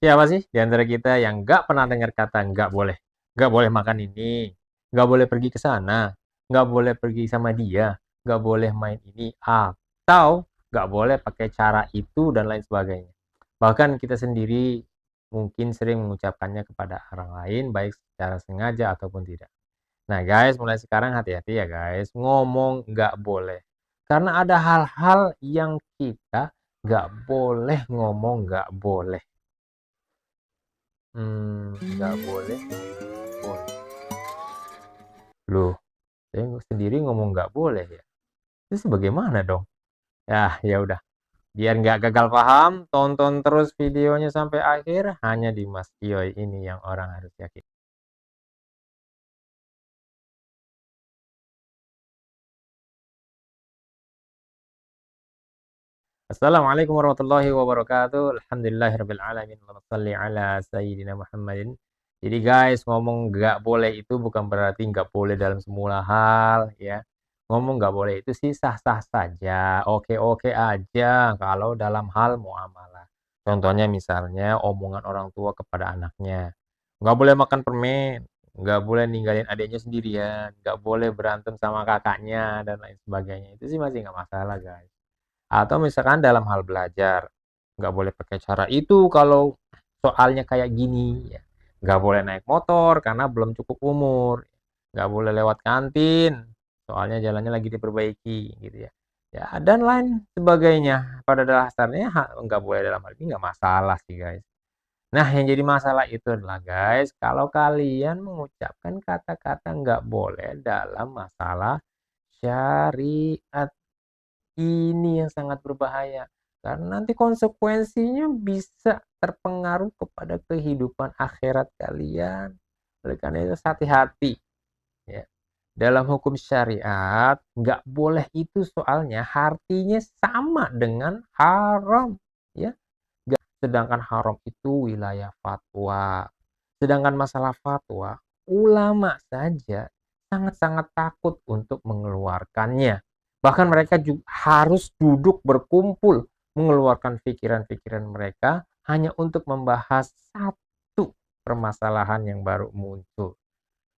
Siapa sih di antara kita yang nggak pernah dengar kata nggak boleh? Nggak boleh makan ini, nggak boleh pergi ke sana, nggak boleh pergi sama dia, nggak boleh main ini, atau nggak boleh pakai cara itu dan lain sebagainya. Bahkan kita sendiri mungkin sering mengucapkannya kepada orang lain, baik secara sengaja ataupun tidak. Nah guys, mulai sekarang hati-hati ya guys, ngomong nggak boleh. Karena ada hal-hal yang kita nggak boleh ngomong nggak boleh. Nggak boleh ngomong nggak boleh. Loh, saya sendiri ngomong nggak boleh ya? Terus bagaimana dong? Ya udah. Biar nggak gagal paham, tonton terus videonya sampai akhir hanya di Mas Kiyoy ini yang orang harus yakin. Assalamualaikum warahmatullahi wabarakatuh. Alhamdulillahirabbil alamin. Allahumma shalli ala sayyidina Muhammadin. Jadi guys, ngomong nggak boleh itu bukan berarti nggak boleh dalam semua hal ya. Ngomong nggak boleh itu sih sah-sah saja, oke-oke aja kalau dalam hal muamalah. Contohnya misalnya omongan orang tua kepada anaknya. Nggak boleh makan permen, nggak boleh ninggalin adiknya sendirian, nggak boleh berantem sama kakaknya dan lain sebagainya. Itu sih masih nggak masalah guys. Atau misalkan dalam hal belajar, nggak boleh pakai cara itu kalau soalnya kayak gini, ya. Nggak boleh naik motor karena belum cukup umur, nggak boleh lewat kantin, soalnya jalannya lagi diperbaiki, gitu ya. Ya, dan lain sebagainya. Pada dasarnya nggak boleh dalam hal ini nggak masalah sih guys. Nah, yang jadi masalah itu adalah guys, kalau kalian mengucapkan kata-kata nggak boleh dalam masalah syariat. Ini yang sangat berbahaya, karena nanti konsekuensinya bisa terpengaruh kepada kehidupan akhirat kalian. Oleh karena itu hati-hati ya. Dalam hukum syariat, nggak boleh itu soalnya artinya sama dengan haram ya. Sedangkan haram itu wilayah fatwa. Sedangkan masalah fatwa, ulama saja sangat-sangat takut untuk mengeluarkannya. Bahkan mereka juga harus duduk berkumpul mengeluarkan pikiran-pikiran mereka hanya untuk membahas satu permasalahan yang baru muncul.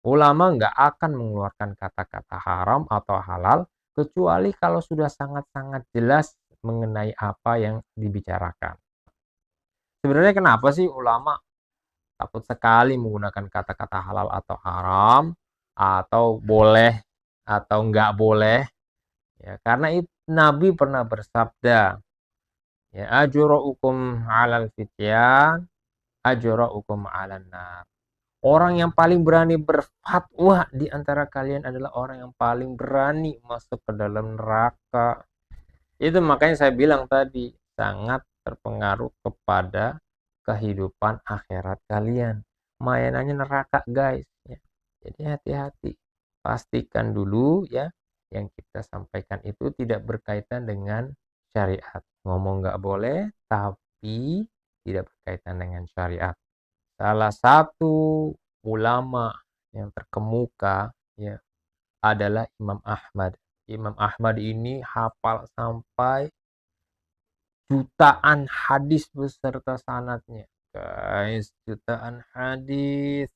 Ulama nggak akan mengeluarkan kata-kata haram atau halal kecuali kalau sudah sangat-sangat jelas mengenai apa yang dibicarakan. Sebenarnya kenapa sih ulama takut sekali menggunakan kata-kata halal atau haram, atau boleh atau nggak boleh? Ya, karena itu Nabi pernah bersabda, ya ajra'ukum 'alal fityan, ajra'ukum 'alan nar. Orang yang paling berani berfatwa di antara kalian adalah orang yang paling berani masuk ke dalam neraka. Itu makanya saya bilang tadi, sangat terpengaruh kepada kehidupan akhirat kalian. Mainannya neraka, guys. Ya. Jadi hati-hati. Pastikan dulu ya, yang kita sampaikan itu tidak berkaitan dengan syariat. Ngomong nggak boleh, tapi tidak berkaitan dengan syariat. Salah satu ulama yang terkemuka ya adalah Imam Ahmad. Imam Ahmad ini hafal sampai jutaan hadis beserta sanadnya. Guys, jutaan hadis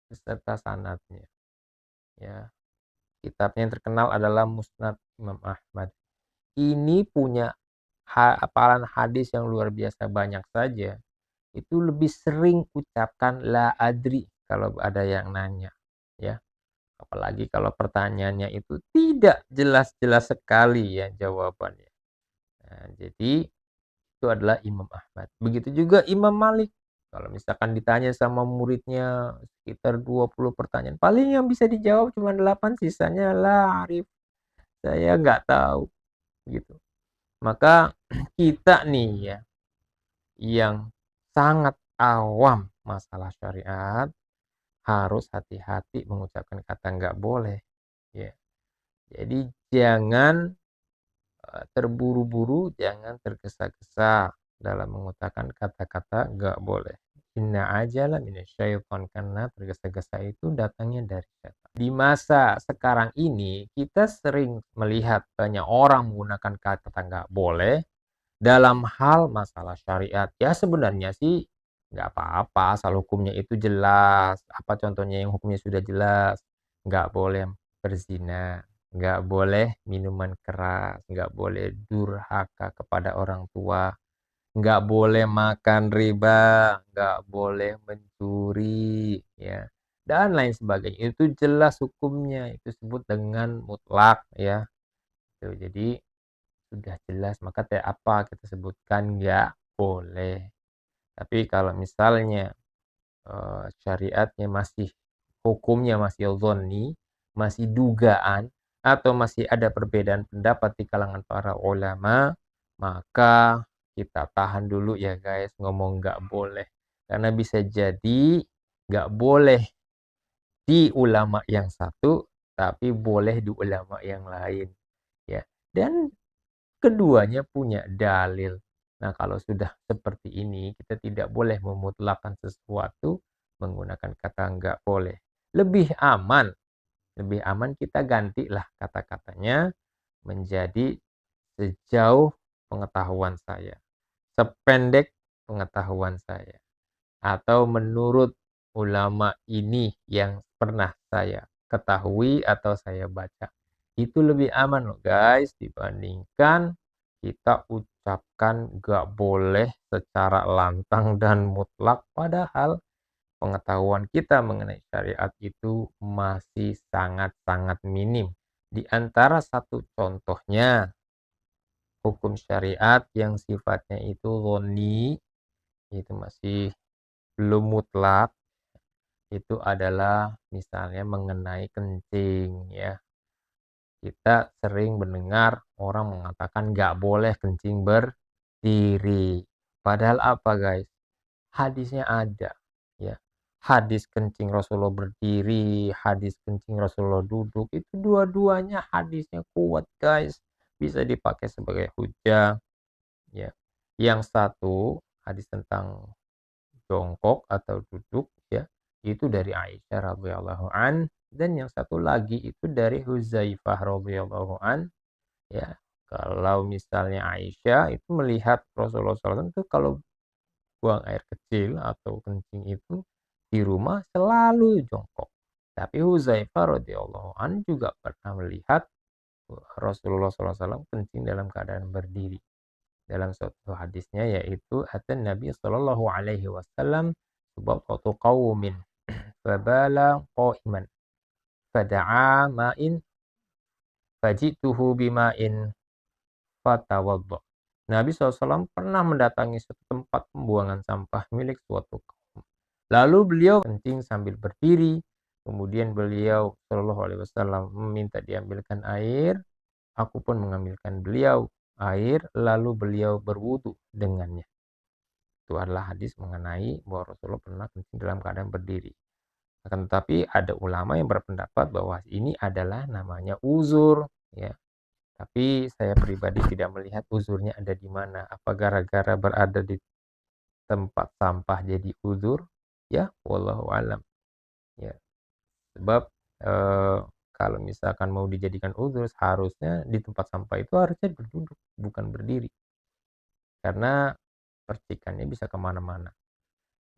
beserta sanadnya. Ya, kitabnya yang terkenal adalah Musnad Imam Ahmad. Ini punya hafalan hadis yang luar biasa banyak saja. Itu lebih sering ucapkan la adri kalau ada yang nanya, ya. Apalagi kalau pertanyaannya itu tidak jelas-jelas sekali ya jawabannya. Nah, jadi itu adalah Imam Ahmad. Begitu juga Imam Malik. Kalau misalkan ditanya sama muridnya sekitar 20 pertanyaan, paling yang bisa dijawab cuma 8, sisanya lah arif, saya nggak tahu gitu. Maka kita nih ya yang sangat awam masalah syariat harus hati-hati mengucapkan kata nggak boleh ya. Jadi jangan terburu-buru, jangan tergesa-gesa dalam mengutarakan kata-kata nggak boleh. Inna ajalah minasyaiton, karena tergesa-gesa itu datangnya dari setan. Di masa sekarang ini kita sering melihat banyak orang menggunakan kata nggak boleh dalam hal masalah syariat. Ya sebenarnya sih nggak apa-apa asal hukumnya itu jelas. Apa contohnya yang hukumnya sudah jelas? Nggak boleh berzina, nggak boleh minuman keras, nggak boleh durhaka kepada orang tua, nggak boleh makan riba, nggak boleh mencuri, ya, dan lain sebagainya. Itu jelas hukumnya, itu disebut dengan mutlak, ya. Tuh, jadi sudah jelas, maka tidak apa kita sebutkan nggak boleh. Tapi kalau misalnya syariatnya masih hukumnya masih dhanni, masih dugaan, atau masih ada perbedaan pendapat di kalangan para ulama, maka kita tahan dulu ya guys, ngomong nggak boleh. Karena bisa jadi nggak boleh di ulama yang satu, tapi boleh di ulama yang lain. Ya, dan keduanya punya dalil. Nah, kalau sudah seperti ini, kita tidak boleh memutlakkan sesuatu menggunakan kata nggak boleh. Lebih aman kita gantilah kata-katanya menjadi sejauh pengetahuan saya, sependek pengetahuan saya, atau menurut ulama ini yang pernah saya ketahui atau saya baca. Itu lebih aman loh guys dibandingkan kita ucapkan gak boleh secara lantang dan mutlak padahal pengetahuan kita mengenai syariat itu masih sangat-sangat minim. Di antara satu contohnya hukum syariat yang sifatnya itu dhoni, itu masih belum mutlak, itu adalah misalnya mengenai kencing ya. Kita sering mendengar orang mengatakan nggak boleh kencing berdiri. Padahal apa guys? Hadisnya ada ya. Hadis kencing Rasulullah berdiri, hadis kencing Rasulullah duduk, itu dua-duanya hadisnya kuat guys. Bisa dipakai sebagai hujah ya. Yang satu hadis tentang jongkok atau duduk ya, itu dari Aisyah radhiyallahu an, dan yang satu lagi itu dari Huzaifah radhiyallahu an ya. Kalau misalnya Aisyah itu melihat Rasulullah SAW itu kalau buang air kecil atau kencing itu di rumah selalu jongkok. Tapi Huzaifah radhiyallahu an juga pernah melihat Rasulullah SAW kencing dalam keadaan berdiri. Dalam suatu hadisnya yaitu atan Nabi sallallahu alaihi wasallam suatu qaumin fabala qa'iman fada'a ma'in fajituhu bima'in fatawadda. Nabi SAW pernah mendatangi suatu tempat pembuangan sampah milik suatu kaum. Lalu beliau kencing sambil berdiri. Kemudian beliau Shallallahu Alaihi Wasallam meminta diambilkan air. Aku pun mengambilkan beliau air. Lalu beliau berwudu dengannya. Itu adalah hadis mengenai bahwa Rasulullah pernah kencing dalam keadaan berdiri. Akan tetapi ada ulama yang berpendapat bahwa ini adalah namanya uzur, ya. Tapi saya pribadi tidak melihat uzurnya ada di mana. Apa gara-gara berada di tempat sampah jadi uzur? Ya, wallahu alam. Ya, sebab kalau misalkan mau dijadikan uzur, harusnya di tempat sampah itu harusnya berduduk, bukan berdiri. Karena percikannya bisa kemana-mana.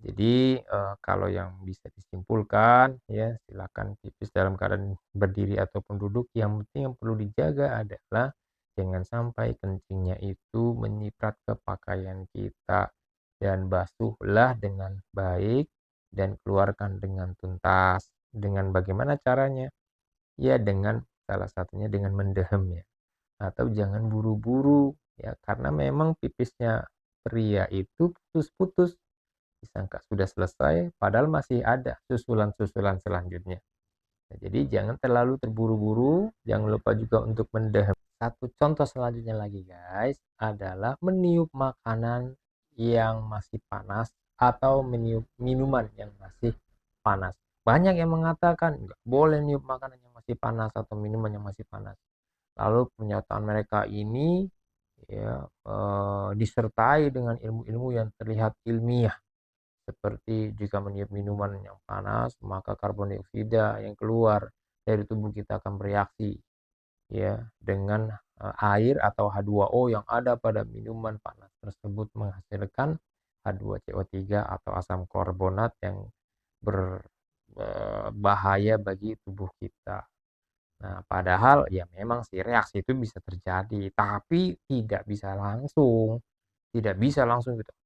Jadi kalau yang bisa disimpulkan ya silakan pipis dalam keadaan berdiri ataupun duduk, yang penting yang perlu dijaga adalah jangan sampai kencingnya itu menyiprat ke pakaian kita, dan basuhlah dengan baik dan keluarkan dengan tuntas. Dengan bagaimana caranya? Ya dengan salah satunya dengan mendehem ya, atau jangan buru-buru ya, karena memang pipisnya pria itu putus-putus. Disangka sudah selesai, padahal masih ada susulan-susulan selanjutnya. Nah, jadi jangan terlalu terburu-buru, jangan lupa juga untuk mendehem. Satu contoh selanjutnya lagi guys, adalah meniup makanan yang masih panas atau meniup minuman yang masih panas. Banyak yang mengatakan nggak boleh niup makanan yang masih panas atau minuman yang masih panas. Lalu pernyataan mereka ini ya disertai dengan ilmu-ilmu yang terlihat ilmiah. Seperti jika meniup minuman yang panas, maka karbon dioksida yang keluar dari tubuh kita akan bereaksi ya dengan air atau H2O yang ada pada minuman panas tersebut, menghasilkan H2CO3 atau asam karbonat yang berbahaya bagi tubuh kita. Nah, padahal ya memang sih reaksi itu bisa terjadi, tapi tidak bisa langsung kita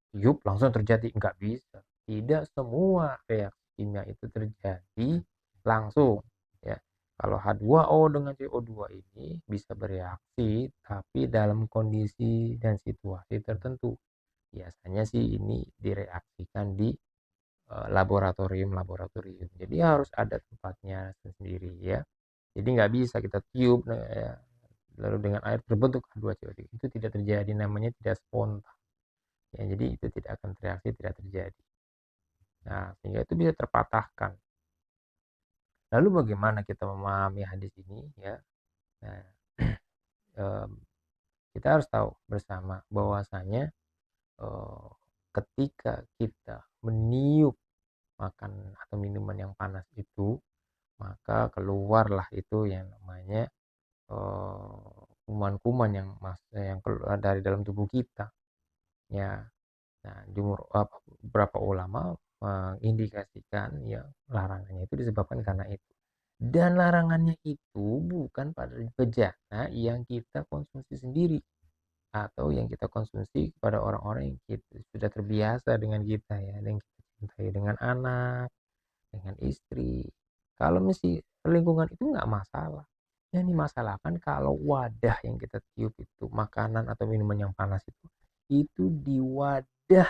tiup langsung terjadi, nggak bisa. Tidak semua reaksi kimia itu terjadi langsung, ya. Kalau H2O dengan CO2 ini bisa bereaksi, tapi dalam kondisi dan situasi tertentu. Biasanya sih ini direaksikan di laboratorium. Jadi harus ada tempatnya sendiri, ya. Jadi nggak bisa kita tiup ya, lalu dengan air terbentuk H2CO3. Itu tidak terjadi, namanya tidak spontan. Ya, jadi itu tidak akan tereaksi, tidak terjadi. Nah, sehingga itu bisa terpatahkan. Lalu bagaimana kita memahami hadis ini, ya? Nah, kita harus tahu bersama bahwasanya ketika kita meniup makan atau minuman yang panas itu, maka keluarlah itu yang namanya kuman-kuman yang keluar dari dalam tubuh kita, ya. Nah, beberapa ulama mengindikasikan ya larangannya itu disebabkan karena itu. Dan larangannya itu bukan pada bejana yang kita konsumsi sendiri atau yang kita konsumsi kepada orang-orang yang kita sudah terbiasa dengan kita, ya, yang kita cintai, dengan anak, dengan istri. Kalau mesti lingkungan itu nggak masalah. Yang dimasalahkan kalau wadah yang kita tiup itu makanan atau minuman yang panas itu di wadah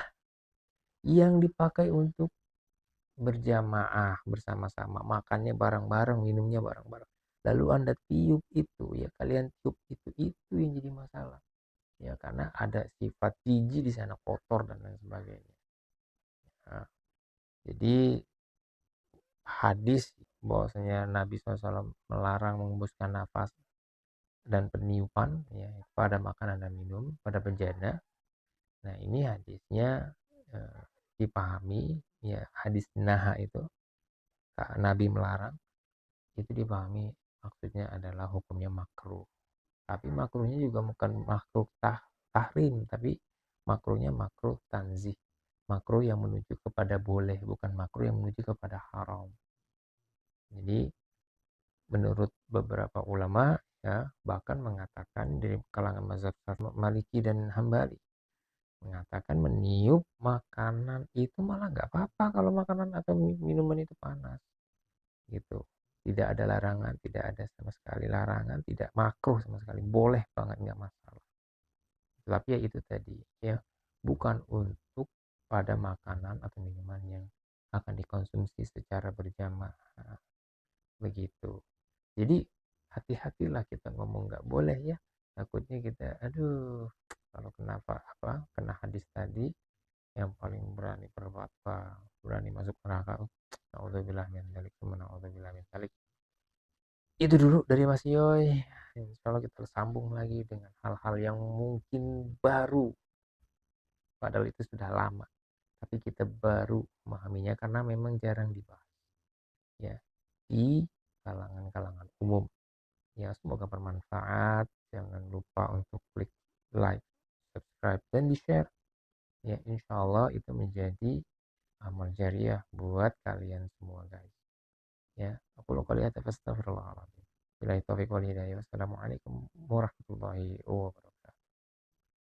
yang dipakai untuk berjamaah bersama-sama, makannya bareng-bareng, minumnya bareng-bareng. Lalu Anda tiup itu, ya kalian tiup itu yang jadi masalah. Ya karena ada sifat jijik di sana, kotor dan lain sebagainya. Nah, jadi hadis bahwasanya Nabi SAW melarang mengembuskan nafas dan peniupan, ya, pada makanan dan minum, pada bejana. Nah, ini hadisnya dipahami, ya, hadis naha itu Nabi melarang itu dipahami maksudnya adalah hukumnya makruh. Tapi makruhnya juga bukan makruh tahrim, tapi makruhnya makruh tanzih. Makruh yang menuju kepada boleh, bukan makruh yang menuju kepada haram. Jadi menurut beberapa ulama, ya, bahkan mengatakan dari kalangan mazhab Maliki dan Hambali, mengatakan meniup makanan itu malah nggak apa-apa kalau makanan atau minuman itu panas, gitu. Tidak ada larangan, tidak ada sama sekali larangan, tidak makruh sama sekali, boleh banget, nggak masalah. Tapi ya itu tadi, ya, bukan untuk pada makanan atau minuman yang akan dikonsumsi secara berjamaah, begitu. Jadi hati-hatilah kita ngomong nggak boleh, ya, takutnya kita aduh kalau kena hadis tadi, yang paling berani berfatwa berani masuk neraka. Naudzubillah min dzalik, naudzubillah min dzalik. Itu dulu dari Mas Yoy. Insya Allah kita sambung lagi dengan hal-hal yang mungkin baru, padahal itu sudah lama, tapi kita baru memahaminya karena memang jarang dibahas, ya, di kalangan-kalangan umum. Ya, semoga bermanfaat. Jangan lupa untuk klik like, subscribe, dan di-share. Ya, insya Allah itu menjadi amal jariah buat kalian semua, guys. Ya, aku lo kalian astagfirullahaladzim. Bila taufiq wal hidayah. Wassalamualaikum warahmatullahi wabarakatuh.